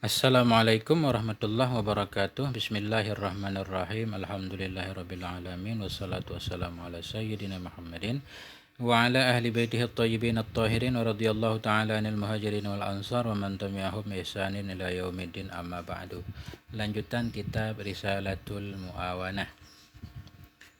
Assalamualaikum warahmatullahi wabarakatuh. Bismillahirrahmanirrahim. Alhamdulillahirabbil alamin wassalatu wassalamu ala sayyidina Muhammadin wa ala ahli baitihi at-tayyibin at-tahirin wa radhiyallahu ta'ala anil muhajirin wal ansar wa man tabi'ahum bi ihsanin ila yaumiddin, amma ba'du. Lanjutan kitab Risalatul Muawanah.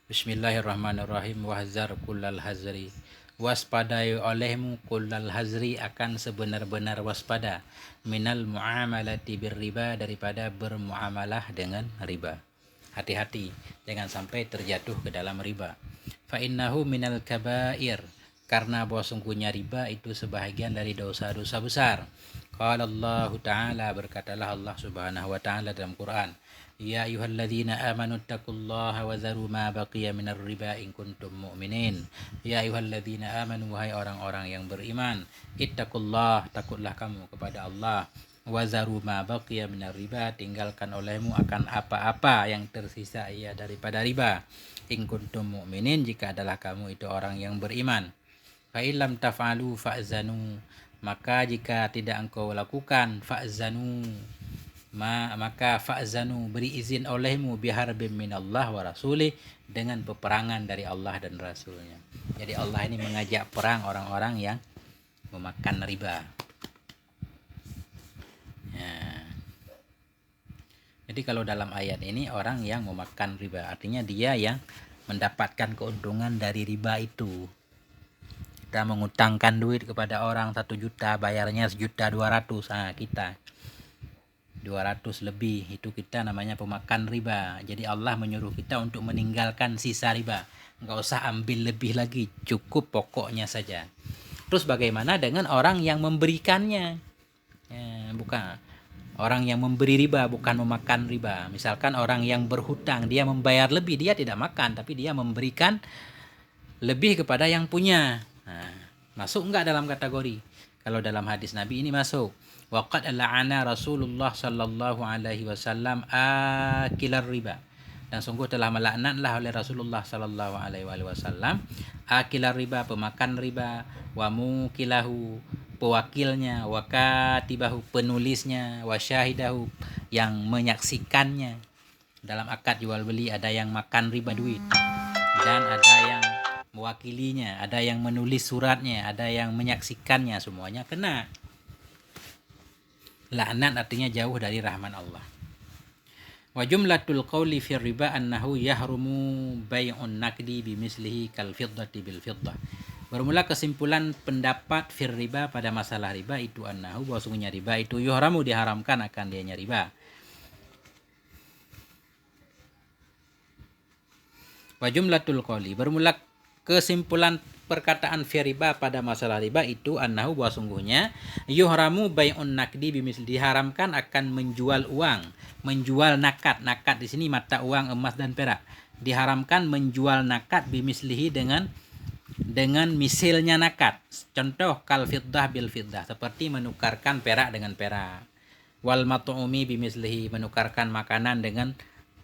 Bismillahirrahmanirrahim. Wahzar kullal hazri, waspadai olehmu kullal hazri, akan sebenar-benar waspada, minal muamalati birriba, daripada bermuamalah dengan riba. Hati-hati jangan sampai terjatuh ke dalam riba. Fa innahu minal kabair, karena bahwa sungguhnya riba itu sebahagian dari dosa-dosa besar. Qala Allah Ta'ala, berkatalah Allah Subhanahu wa Ta'ala dalam Quran, Ya ayyuhalladzina amanu taqullaha wa dharu ma baqiya minar riba in kuntum mu'minin. Ya ayyuhalladzina amanu, wahai orang-orang yang beriman, ittaqullah, takutlah kamu kepada Allah, wa dharu ma baqiya minar riba, tinggalkan olehmu akan apa-apa yang tersisa ia daripada riba, in kuntum mu'minin, jika adalah kamu itu orang yang beriman. Fa illam taf'alu fa'zanu, maka jika tidak engkau lakukan, fa'zanu, maka fa'zanu, beri izin olehmu, biharbim minallah wa rasulih, dengan peperangan dari Allah dan Rasulnya. Jadi Allah ini mengajak perang orang-orang yang memakan riba. Ya. Jadi kalau dalam ayat ini orang yang memakan riba, artinya dia yang mendapatkan keuntungan dari riba itu. Kita mengutangkan duit kepada orang 1 juta, bayarnya 1.200.000, nah kita 200 lebih, itu kita namanya pemakan riba. Jadi Allah menyuruh kita untuk meninggalkan sisa riba, nggak usah ambil lebih lagi, cukup pokoknya saja. Terus bagaimana dengan orang yang memberikannya? Bukan orang yang memberi riba, bukan memakan riba. Misalkan orang yang berhutang, dia membayar lebih, dia tidak makan, tapi dia memberikan lebih kepada yang punya. Nah, masuk enggak dalam kategori? Kalau dalam hadis Nabi ini masuk. Waqad la'ana Rasulullah sallallahu alaihi wasallam akilar riba, dan sungguh telah melaknatlah oleh Rasulullah sallallahu alaihi wasallam akilar riba, pemakan riba, wa mukilahu, pewakilnya, wa katibahu, penulisnya, wa syahidahu, yang menyaksikannya. Dalam akad jual beli ada yang makan riba duit, dan ada yang mewakilinya, ada yang menulis suratnya, ada yang menyaksikannya, semuanya kena. Laknat artinya jauh dari rahman Allah. Wa jumlatul qawli fi riba annahu yahrumu bai'un nakdi bimislihi kal fiddati bil fiddah. Bermula kesimpulan pendapat fir riba pada masalah riba itu annahu, bahwa sungguhnya riba itu yuhramu, diharamkan akan dianya riba. Wa jumlatul qawli, bermula kesimpulan perkataan fi riba pada masalah riba itu annahu, bahwa sungguhnya yuhramu bai'un nakdi bimisli, diharamkan akan menjual uang, menjual nakat. Nakat di sini mata uang emas dan perak. Diharamkan menjual nakat bimislihi, dengan misilnya nakat. Contoh kal fiddah bil fiddah, seperti menukarkan perak dengan perak. Wal mat'umi bimislihi, menukarkan makanan dengan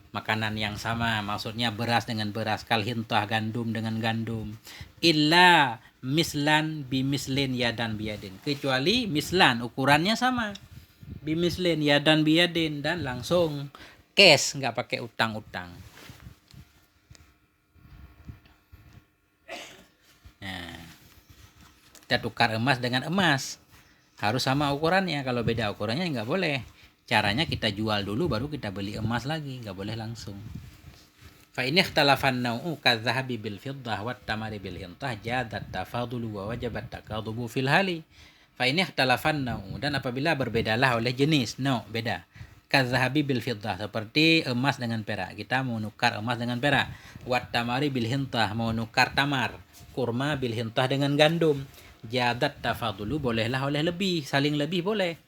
makanan yang sama, maksudnya beras dengan beras, kal hintah, gandum dengan gandum. Illa mislan bimislin yadan biyadin, kecuali mislan, ukurannya sama, bimislin yadan biyadin, dan langsung cash, nggak pakai utang-utang. Nah, kita tukar emas dengan emas, harus sama ukurannya. Kalau beda ukurannya nggak boleh. Caranya kita jual dulu baru kita beli emas lagi, nggak boleh langsung. Fa in ikhtalafan naw'u kadzahabi bil fiddah wat tamari bil hintah jadat tafadulu wa wajabat taqadubu fil hali. Fa in ikhtalafan naw'u, dan apabila berbedalah oleh jenis, beda. Kadzahabi bil fiddah, seperti emas dengan perak, kita mau nukar emas dengan perak. Wat tamari bil hintah, mau nukar tamar, kurma, bil hintah dengan gandum. Jadat tafadulu, bolehlah oleh lebih, saling lebih boleh.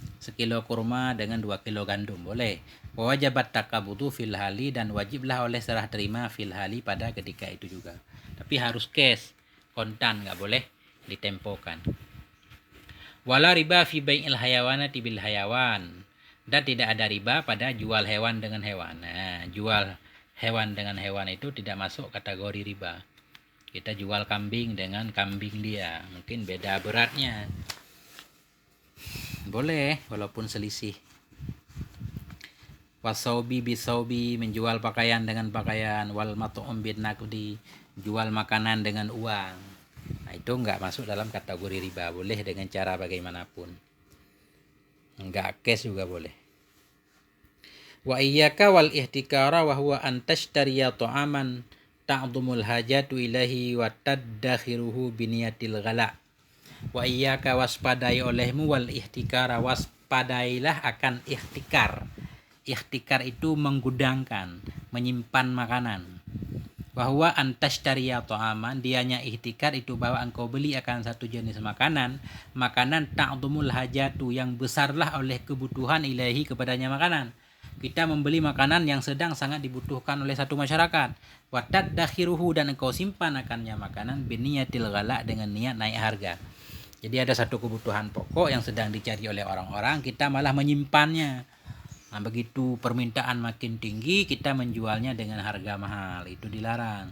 1 kilo kurma dengan 2 kilo gandum boleh. Wajibat takabudu fil hali, dan wajiblah oleh serah terima fil hali, pada ketika itu juga. Tapi harus cash, kontan, nggak boleh ditempokan. Wala riba fi bai'il hayawanati bil hayawan, dan tidak ada riba pada jual hewan dengan hewan. Nah, jual hewan dengan hewan itu tidak masuk kategori riba. Kita jual kambing dengan kambing dia, mungkin beda beratnya, boleh walaupun selisih wasaubi bisaubi, menjual pakaian dengan pakaian, wal mat'um bin naqdi, jual makanan dengan uang. Nah, itu enggak masuk dalam kategori riba, boleh dengan cara bagaimanapun. Enggak cash juga boleh. Wa iyyaka wal ihtikara wa huwa an tashtariya ta'aman ta'dhumul hajatu ilahi wa tadakhiruhu biniyatil ghala. Wa iyyaka, waspadai olehmu, wal ihtikara, waspadailah akan ihtikar. Ihtikar itu menggudangkan, menyimpan makanan. Bahwa antashtariya ta'aman, dianya ihtikar itu bahwa engkau beli akan satu jenis makanan ta'dhumul hajatu, yang besarlah oleh kebutuhan ilahi kepadanya makanan. Kita membeli makanan yang sedang sangat dibutuhkan oleh satu masyarakat. Wa tadakhiruhu, dan engkau simpan akannya makanan biniyatil ghala, dengan niat naik harga. Jadi ada satu kebutuhan pokok yang sedang dicari oleh orang-orang, kita malah menyimpannya. Nah, begitu permintaan makin tinggi, kita menjualnya dengan harga mahal. Itu dilarang.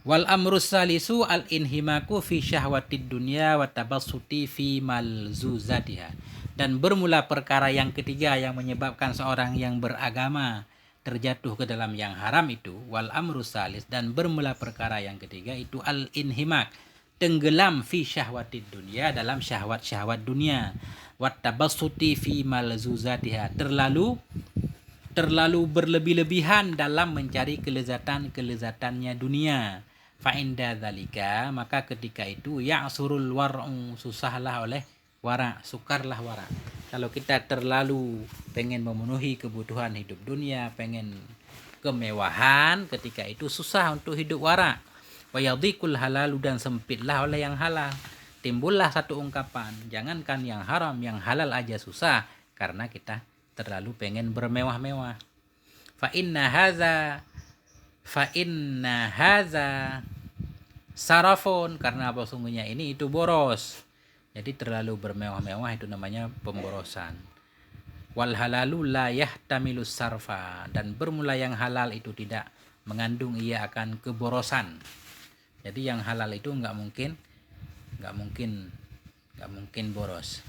Wal amrus salisu al inhimaku fi syahwatid dunya wa tabassuti fi malzuzatiha. Dan bermula perkara yang ketiga yang menyebabkan seorang yang beragama terjatuh ke dalam yang haram itu, wal amrus salis, dan bermula perkara yang ketiga itu al inhimak, tenggelam fi syahwatid dunya, dalam syahwat-syahwat dunia, wat tabassuti fi malzuzatiha, terlalu berlebih-lebihan dalam mencari kelezatan-kelezatannya dunia. Fa inda dzalika, maka ketika itu ya'surul war'u, susahlah oleh wara, sukarlah wara. Kalau kita terlalu pengen memenuhi kebutuhan hidup dunia, pengen kemewahan, ketika itu susah untuk hidup wara. Wa yadhiqul halalu, dan sempitlah oleh yang halal. Timbullah satu ungkapan, jangankan yang haram, yang halal aja susah karena kita terlalu pengen bermewah-mewah. Fa inna haza sarafun, karena apa, sungguhnya ini itu boros. Jadi terlalu bermewah-mewah itu namanya pemborosan. Wal halalu la yahtamilu sarfa, dan bermula yang halal itu tidak mengandung ia akan keborosan. Jadi yang halal itu nggak mungkin boros.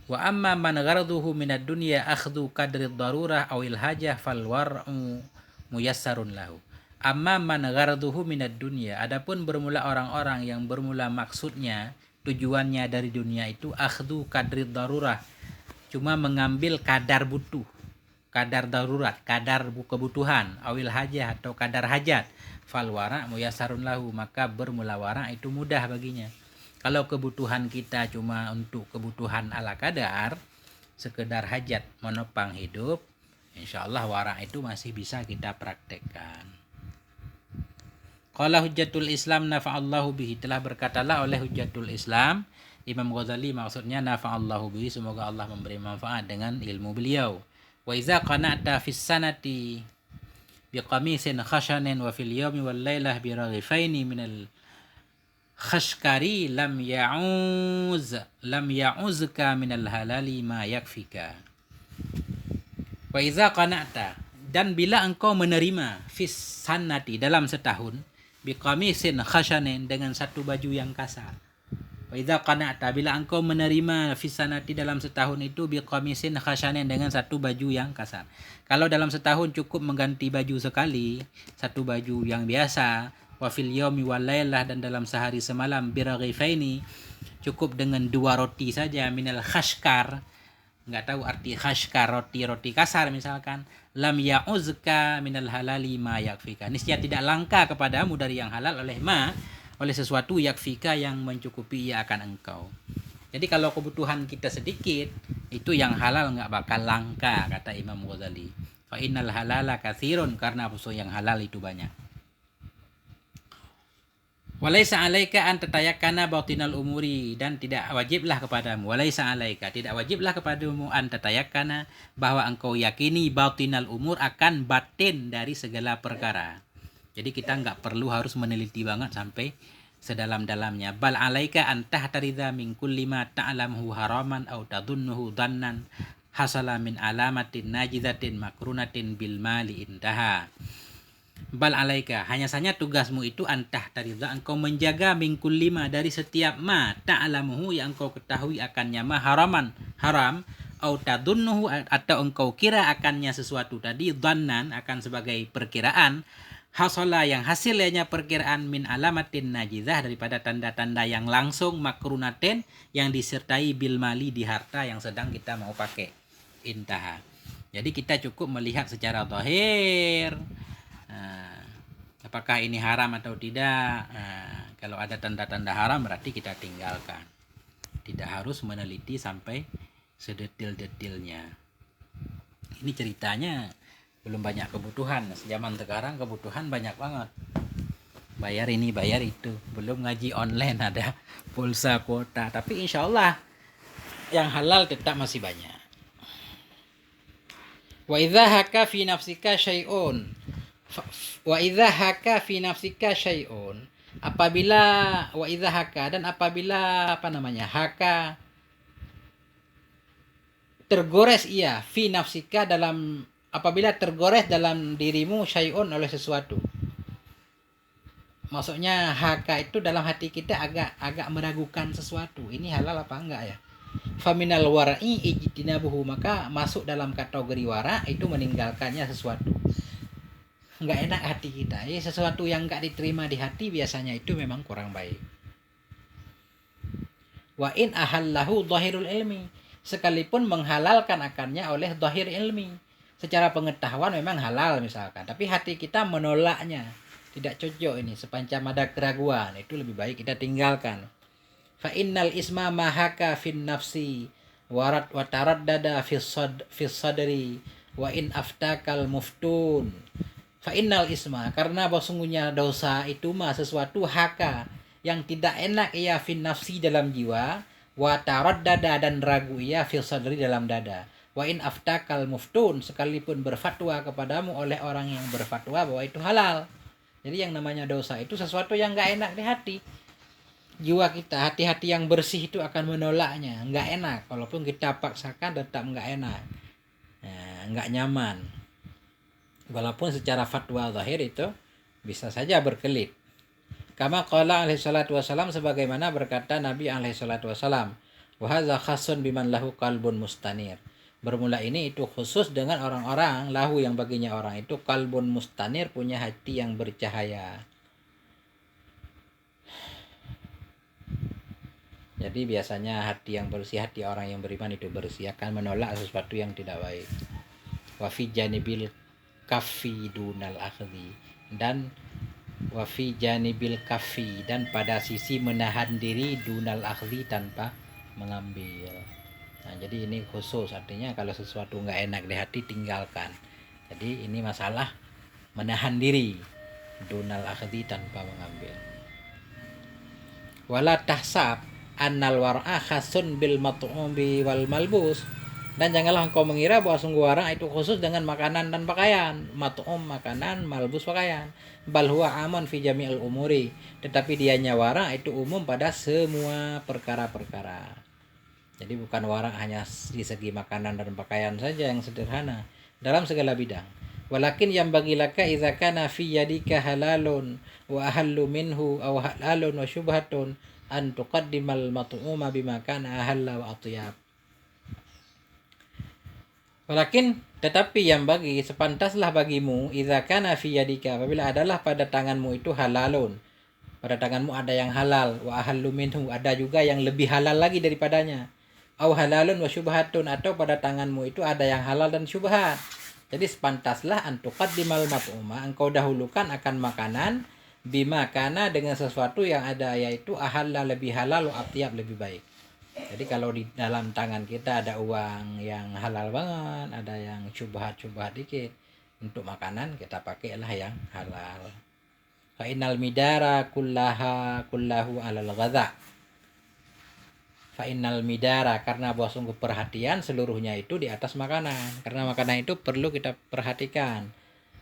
Wa amma man gharduhu minad dunya akhdhu qadri darurah awil hajah fal war'u muyassarun lahu. Amma man gharduhu minad dunya, adapun bermula orang-orang yang bermula maksudnya, tujuannya dari dunia itu akhdhu qadri darurah, cuma mengambil kadar butuh, kadar darurat, kadar kebutuhan, awil hajah, atau kadar hajat, fal wara muyassarun lahu, maka bermula wara itu mudah baginya. Kalau kebutuhan kita cuma untuk kebutuhan ala kadar, sekedar hajat menopang hidup, insyaallah wara itu masih bisa kita praktekkan. Qala Hujjatul Islam nafa'allahu bihi, telah berkatalah oleh Hujjatul Islam Imam Ghazali, maksudnya nafa'allahu bihi, semoga Allah memberi manfaat dengan ilmu beliau. Wa iza qana'ta fis sanati biqamisin khashanin wa fil yawmi wal lailah bi raghifaini minal khashkari lam ya'uzka minal halali ma yakfika. Wa iza qana'ta, dan bila engkau menerima fis sanati, dalam setahun, biqamisin khashanin, dengan satu baju yang kasar. Wa idza qana'ta, bila engkau menerima fis sanati, dalam setahun itu, biqamisin khashanin, dengan satu baju yang kasar. Kalau dalam setahun cukup mengganti baju sekali, satu baju yang biasa, wa fil yaumi wal lailah, dan dalam sehari semalam, biraghifaini, cukup dengan 2 roti saja, minal khashkar, enggak tahu arti khashkar, roti kasar misalkan, lam ya'uzka minal halali ma yakfika, niscaya tidak langka kepadamu dari yang halal oleh sesuatu yakfika, yang mencukupi ia akan engkau. Jadi kalau kebutuhan kita sedikit, itu yang halal nggak bakal langka, kata Imam Ghazali. Fa innal halala katsirun, karena yang halal itu banyak. Walaisa alaika an tatayakkana batinal umuri, dan tidak wajiblah kepadamu, walaisa alaika, tidak wajiblah kepadamu, an tatayakkana, bahwa engkau yakini batinal umur, akan batin dari segala perkara. Jadi kita nggak perlu harus meneliti banget sampai sedalam-dalamnya. Bal alaika an tahtaridza min kulli ma ta'lamuhu haraman aw tadhunnuhu dhannan hasala min alamatin najidatin makrunatin bil mali intaha. Bal alaika, hanya saja tugasmu itu antah taridha, engkau menjaga mingkul lima, dari setiap ma ta'lamuhu, yang engkau ketahui akannya, ma haram, au tadunnuhu, atau engkau kira akannya sesuatu tadi, dhannan akan sebagai perkiraan, hasala yang hasilnya perkiraan, min alamatin najizah daripada tanda-tanda yang langsung, makrunaten yang disertai bil mali di harta yang sedang kita mau pakai. Intaha. Jadi kita cukup melihat secara zahir, apakah ini haram atau tidak. Kalau ada tanda-tanda haram berarti kita tinggalkan. Tidak harus meneliti sampai sedetil-detilnya. Ini ceritanya belum banyak kebutuhan. Zaman sekarang kebutuhan banyak banget. Bayar ini, bayar itu. Belum ngaji online, ada pulsa, kuota. Tapi insya Allah yang halal tetap masih banyak. Wa idza haka fi nafsika syai'un. Wa idza haka fi nafsika syai'un. Apabila wa idza haka, dan apabila haka tergores ia fi nafsika, dalam apabila tergores dalam dirimu syai'un oleh sesuatu. Maksudnya haka itu dalam hati kita agak meragukan sesuatu. Ini halal apa enggak ya? Faminal wara'i ijtinabuhu, maka masuk dalam kategori wara itu meninggalkannya sesuatu. Enggak enak hati kita. Sesuatu yang enggak diterima di hati biasanya itu memang kurang baik. Wa in ahallahu dhahirul ilmi, sekalipun menghalalkan akannya oleh dhahir ilmi. Secara pengetahuan memang halal misalkan, tapi hati kita menolaknya. Tidak cocok ini, sepanjang ada keraguan, itu lebih baik kita tinggalkan. Fa innal isma mahaka fin nafsi warat wa taraddada fi sadri wa in aftakal muftun. Fa innal isma, karena sesungguhnya dosa itu mah sesuatu haka yang tidak enak ia fin nafsi dalam jiwa, wa taraddada dan ragu ia fi sadri dalam dada. Wa in aftakal muftun, sekalipun berfatwa kepadamu oleh orang yang berfatwa bahwa itu halal. Jadi yang namanya dosa itu sesuatu yang enggak enak di hati. Jiwa kita, hati-hati yang bersih itu akan menolaknya, enggak enak. Walaupun kita paksakan tetap enggak enak, enggak nyaman. Walaupun secara fatwa zahir itu bisa saja berkelit. Kama qala alaihi salatu wasalam, sebagaimana berkata Nabi alaihi salatu wasalam, wa hadza khassun biman lahu qalbun mustanir. Bermula ini itu khusus dengan orang-orang lahu yang baginya orang itu qalbun mustanir, punya hati yang bercahaya. Jadi biasanya hati yang bersih, hati orang yang beriman itu bersih, akan menolak sesuatu yang tidak baik. Wa fi janibil kaffi dunal akhdhi, dan wa fi janibil kaffi, dan pada sisi menahan diri, dunal akhdhi, tanpa mengambil. Nah, jadi ini khusus, artinya kalau sesuatu nggak enak di hati tinggalkan. Jadi ini masalah menahan diri, dunal akhdhi, tanpa mengambil. Wala tahsab annal war'a khasun bil mat'umi wal malbus, dan janganlah engkau mengira bahwa sungguh wara itu khusus dengan makanan dan pakaian. Mat'um makanan, malbus pakaian. Bal huwa amun fi jami'il umuri, tetapi dianya wara itu umum pada semua perkara-perkara. Jadi bukan wara hanya di segi makanan dan pakaian saja yang sederhana, dalam segala bidang. Walakin yang bagilaka idza kana fi yadika halalun wa ahallu minhu aw halalun wa syubhatun an tuqaddimal mat'uma bima kana ahalla wa atyab. Walakin, tetapi yang bagi, sepantaslah bagimu, idza kana fi yadika, apabila adalah pada tanganmu itu halalun, pada tanganmu ada yang halal, wa ahallu minhu, ada juga yang lebih halal lagi daripadanya, au halalun wa syubhatun, atau pada tanganmu itu ada yang halal dan syubhat. Jadi sepantaslah antuqaddimal mat'uma, engkau dahulukan akan makanan, bima kana, dengan sesuatu yang ada, yaitu ahalla lebih halal, wa atyab lebih baik. Jadi kalau di dalam tangan kita ada uang yang halal banget, ada yang syubhat-syubhat dikit, untuk makanan kita pakailah yang halal. Fa innal midara kullahu alal ghadha. Fa innal midara, karena bahwa sungguh perhatian seluruhnya itu di atas makanan. Karena makanan itu perlu kita perhatikan.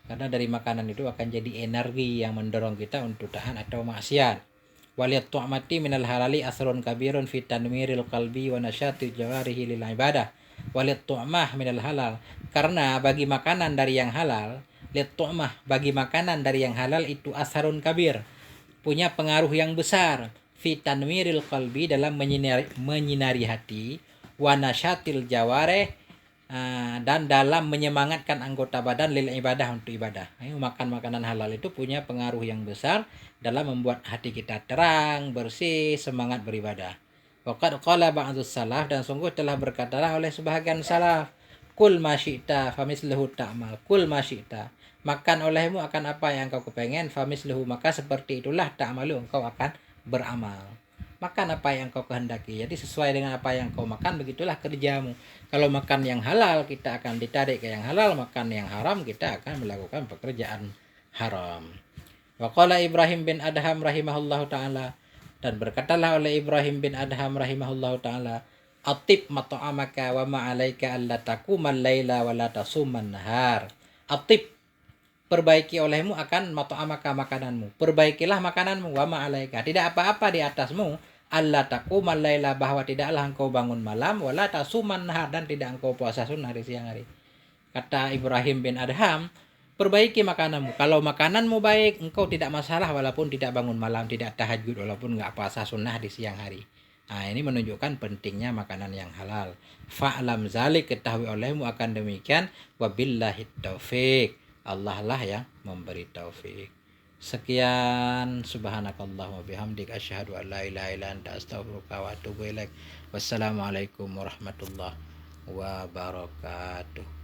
Karena dari makanan itu akan jadi energi yang mendorong kita untuk taat atau maksiat. Waliyat tu'mati minal halali asrun kabirun fi tanmiril qalbi wa nasyatil jawarihi lil ibadah. Waliyat tu'mah minal halal, karena bagi makanan dari yang halal, liat tu'mah, bagi makanan dari yang halal itu asrun kabir, punya pengaruh yang besar, fi tanmiril qalbi, dalam menyinari hati, wa nasyatil jawareh, dan dalam menyemangatkan anggota badan lil ibadah, untuk ibadah. Makan makanan halal itu punya pengaruh yang besar dalam membuat hati kita terang, bersih, semangat beribadah. Waqad qala ba'dus salaf, dan sungguh telah berkatalah oleh sebahagian salaf, kul ma syi'ta famisluhu ta'mal. Kul ma syi'ta, makan olehmu akan apa yang kau kepengen, famisluhu, maka seperti itulah ta'malu, engkau akan beramal. Makan apa yang kau kehendaki. Jadi sesuai dengan apa yang kau makan, begitulah kerjamu. Kalau makan yang halal, kita akan ditarik ke yang halal. Makan yang haram, kita akan melakukan pekerjaan haram. Wa qala Ibrahim bin Adham rahimahullahu ta'ala, dan berkatalah oleh Ibrahim bin Adham rahimahullahu ta'ala, atib mat'amaka wa ma'alaika alla takumal laila wa la tasuman nahar. Atib, perbaiki olehmu akan mat'amaka, makananmu. Perbaikilah makananmu, wa ma'alaika, tidak apa-apa di atasmu, alla taqumal laila, bahwa tidaklah engkau bangun malam, wala tasuman nahar, dan tidak engkau puasa sunnah di siang hari. Kata Ibrahim bin Adham, perbaiki makananmu. Kalau makananmu baik, engkau tidak masalah walaupun tidak bangun malam, tidak tahajud, walaupun nggak puasa sunnah di siang hari. Nah, ini menunjukkan pentingnya makanan yang halal. Fa'lam zalik, ketahui olehmu akan demikian, wabillahi taufik, Allah lah yang memberi taufik. Sekian, subhanakallahumma bihamdik, asyhadu an la ilaha illa anta, astaghfiruka wa atubu ilaik. Wassalamualaikum warahmatullahi wabarakatuh.